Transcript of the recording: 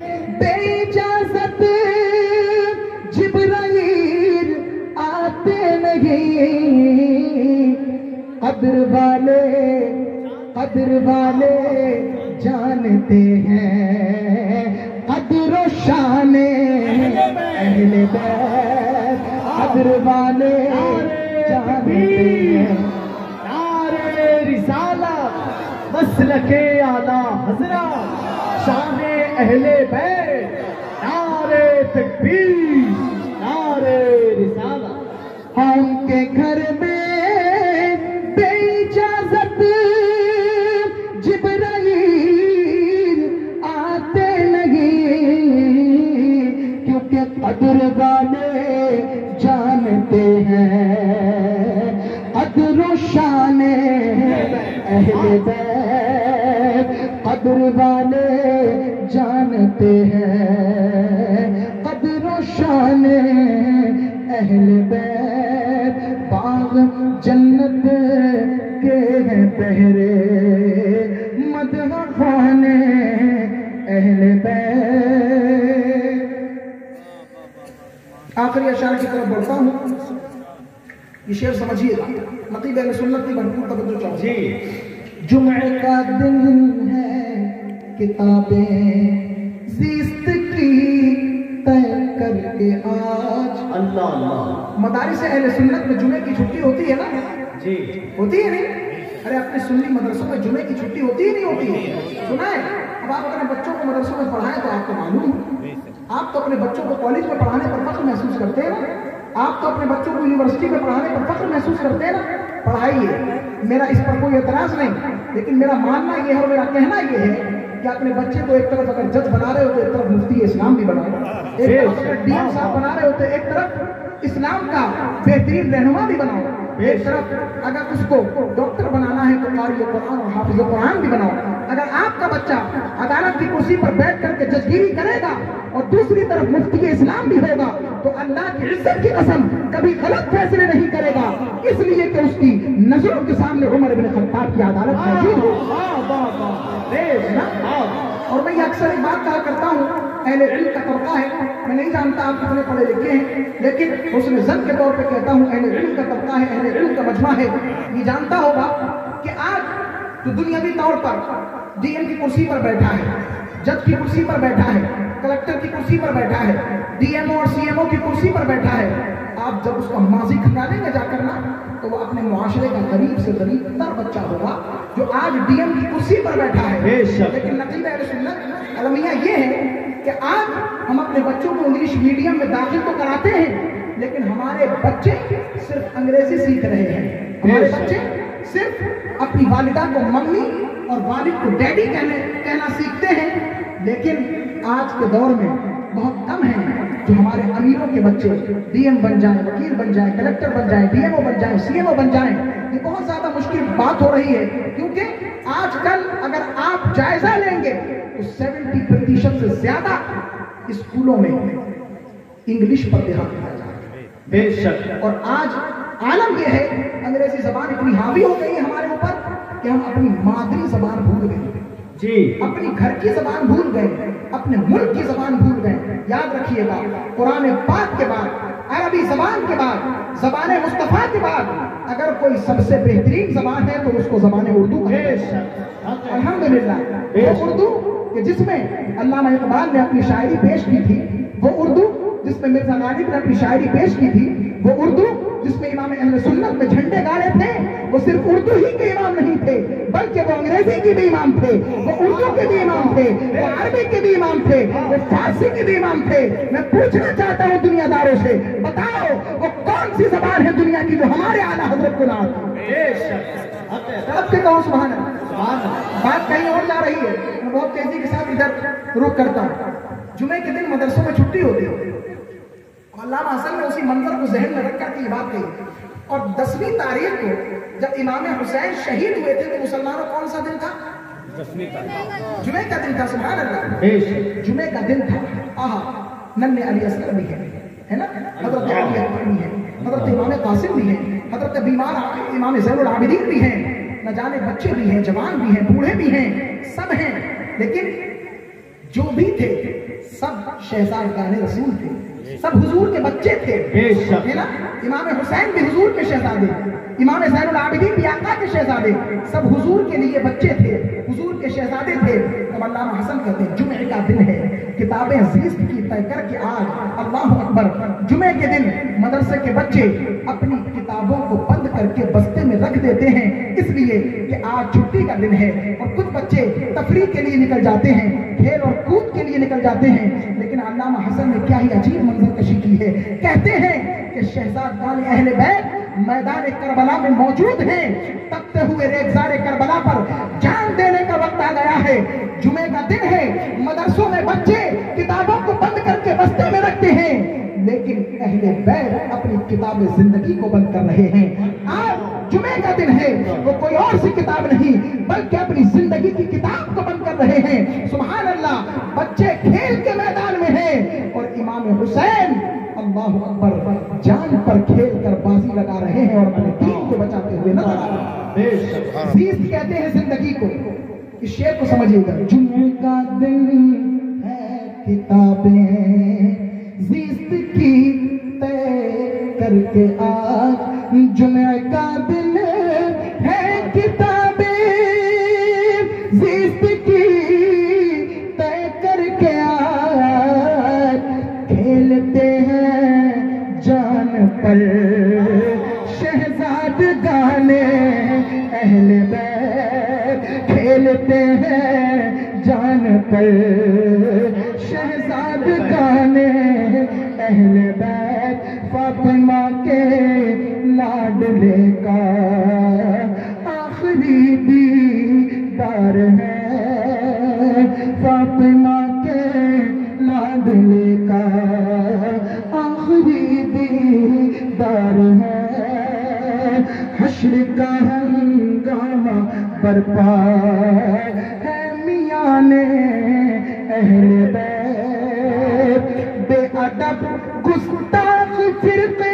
बेइजाजत जिब्राइल आते नहीं, कद्र वाले जानते हैं कद्र शाने अहले बैत, कद्र वाले जानते हैं। नारे रिसालत मसलके आला हज़रत शाने अहले बैत, नारे तकबीर नारे रिसालत। उनके घर में बेइजाजत जिब्राइल आते नहीं, क्योंकि कद्र वाले जानते हैं कद्र शाने अहले बैत, कद्र वाले जानते हैं कद्र शाने अहले बैत। बाग जन्नत के हैं पहरे मदह खाने अहले बैत। आखिरी अशार की तरफ बढ़ता हूँ, ये शेर समझिएगा, नकीब अहले सुन्नत की भरपूर तवज्जो चाहिए। जुमे का दिन है किताबें ज़िस्त की तय करके आज। अल्लाह अल्लाह। मदारिस अहले सुन्नत में जुमे की छुट्टी होती है ना जी, होती है नहीं? अरे अपने सुन्नी मदरसों में जुमे की छुट्टी होती है नहीं होती है? सुना है? अब आप अपने बच्चों को मदरसों में पढ़ाएं तो आपको मालूम है, आप तो अपने बच्चों को कॉलेज में पढ़ाने पर फख्र महसूस करते हैं ना, आप तो अपने बच्चों को यूनिवर्सिटी में पढ़ाने पर फख्र महसूस करते हैं ना। पढ़ाइए, मेरा इस पर कोई एतराज नहीं, लेकिन मेरा मानना यह है और मेरा कहना यह है कि अपने बच्चे को एक तरफ अगर जज बना रहे हो तो एक तरफ मुफ्ती इस्लाम भी बनाओ, एक तरफ अगर डीएम साहब बना रहे हो तो एक तरफ इस्लाम का बेहतरीन रहनुमा भी बनाओ, एक तरफ अगर उसको डॉक्टर बनाना है तो कारी कुरान और हाफिज कुरान भी बनाओ। अगर आपका बच्चा अदालत की कुर्सी पर बैठ करके जजगिरी करेगा और दूसरी तरफ मुफ्ती इस्लाम भी होगा तो अल्लाह की इज्जत की कसम कभी गलत फैसले नहीं करेगा, इसलिए कि उसकी नजरों के सामने उमर इब्न खत्ताब की अदालत मौजूद हो। और मैं अक्सर एक बात कहा करता हूँ, अहले इल्म का तबका है, मैं नहीं जानता आप कितने पढ़े लिखे हैं, लेकिन हुस्न ज़न के तौर पे कहता हूँ अहले इल्म का तबका है, अहले इल्म का मजमा है। ये जानता होगा कि आज तो दुनियावी तौर पर डीएम की कुर्सी पर बैठा है, जज की कुर्सी पर बैठा है, कलेक्टर की कुर्सी पर बैठा है, डीएमओ और सीएमओ की कुर्सी पर बैठा है। आप जब उसका माजी खंगालेंगे जाकर ना तो वो अपने मुआशरे का गरीब से गरीब तर बच्चा होगा जो आज डीएम की कुर्सी पर बैठा है। लेकिन नकीब अहले सुन्नत अलमिया ये है कि आज हम अपने बच्चों को इंग्लिश मीडियम में दाखिल तो कराते हैं, लेकिन हमारे बच्चे सिर्फ अंग्रेजी सीख रहे हैं, हमारे बच्चे सिर्फ अपनी वालिदा को मम्मी और वालिद को डैडी कहना सीखते हैं। लेकिन आज के दौर में बहुत कम है जो हमारे अमीरों के बच्चे डीएम बन जाएं, वकील बन जाएं, कलेक्टर बन जाएं, डीएमओ बन जाएं, सीएमओ बन जाएं। ये बहुत ज्यादा मुश्किल बात हो रही है, क्योंकि आजकल अगर आप जायजा लेंगे तो 70% से ज्यादा स्कूलों में इंग्लिश पर ध्यान दिया जा रहा है। बेशक। और आज आलम यह है, अंग्रेजी जबान इतनी हावी हो गई है हमारे ऊपर कि हम अपनी मादरी जबान भूल गए जी, अपनी घर की जबान भूल गए, अपने मुल्क की जबान भूल गए। याद रखिएगा, कुरान पाक के बाद, अरबी जबान के बाद, जबान मुस्तफा के बाद अगर कोई सबसे बेहतरीन जबान है तो उसको जबान उर्दू है। अल्हम्दुलिल्लाह, वो उर्दू कि जिसमें अल्लामा इकबाल ने अपनी शायरी पेश की थी, वो उर्दू जिसमें मिर्जा गालिब ने अपनी शायरी पेश की थी, वो उर्दू जिसमें इमाम अहले सुन्नत में झंडे गाड़े थे, वो सिर्फ उर्दू ही के इमाम नहीं थे बल्कि वो अंग्रेजी के भी इमाम थे, वो उर्दू के भी इमाम थे, वो अरबी के भी इमाम थे, वो फारसी के भी इमाम थे। मैं पूछना चाहता हूँ दुनियादारों से, बताओ वो कौन सी जबान है दुनिया की जो हमारे आला हजरत को ना आती? सबसे कहो सुभान अल्लाह। बात कहीं और जा रही है, मैं बहुत तेजी के साथ इधर रुक करता हूँ। जुमे के दिन मदरसों में छुट्टी होती है, अल्लामा हसन ने उसी मंजर को जहन में रख करके ये बात कही। और 10वीं तारीख को जब इमाम हुसैन शहीद हुए थे तो मुसलमानों कौन सा दिन था? 10वीं तारीख, जुमे का दिन था। सुभान अल्लाह, जुमे का दिन था। आहा, नन्हे अली असगर भी है ना, हजरत अली अकबर भी है, हजरत इमाम कासिम भी है, हजरत बीमार इमाम ज़ैनुल आबिदीन भी हैं, न जाने बच्चे भी हैं, जवान भी हैं, बूढ़े भी हैं, सब हैं। लेकिन जो भी थे सब शहजादाने रसूल थे, सब हुजूर के बच्चे थे, है ना। इमाम हुसैन भी हुजूर के शहजादे, इमाम ज़ैनुल आबिदीन भी आका के शहजादे, सब हुजूर के लिए बच्चे थे, हुजूर के शहजादे थे। तो अल्लामा हसन कहते हैं जुमे का दिन है, किताबें ज़ीस्त की तय करके आज, अल्लाह अकबर, जुमे के दिन मदरसे के बच्चे अपनी किताबों को बंद करके बस्ते में रख देते हैं, इसलिए कि आज छुट्टी का दिन है। और कुछ बच्चे तफरीह के लिए निकल जाते हैं, खेल और कूद के लिए निकल जाते हैं। लेकिन अल्लामा हसन ने क्या ही अजीब मंजर कशी की है। कहते हैं कि शहजादान अहले बैत मैदान करबला में मौजूद हैं, तपते हुए रेगज़ार करबला पर जान देने का वक्त आ गया है। जुमे का दिन है, मदरसों में बच्चे किताबों को बंद करके बस्ते में रखते हैं, लेकिन अहले बैत अपनी किताबें जिंदगी को बंद कर रहे हैं। आज जुमे का दिन है, वो कोई और सी किताब नहीं बल्कि अपनी जिंदगी की किताब को बंद कर रहे हैं। सुभान अल्लाह, बच्चे खेल के मैदान में हैं और इमाम हुसैन अल्लाह अकबर जान पर खेल कर बाजी लगा रहे हैं और अपने दीन को बचाते हुए नजर आ रहे हैं। ज़ीस्त कहते हैं जिंदगी को। इस शेर को समझिएगा। जुमे का दिन है, किताबें ज़ीस्त की तय करके आज, जुमे का दिन है, किताबें ज़ीस्त की तय करके आज, खेलते हैं जान पर शहजादगाने अहले बैत, खेलते हैं जान पर शहजादगाने अहले बैत, फातिमा के लाडले का आखिरी दीदार है, फातिमा के लाडले का आखिरी दीदार है। हश्र का हंगामा बरपा है मियां ने अहले बैत, बेअदब गुस्ताख फिरके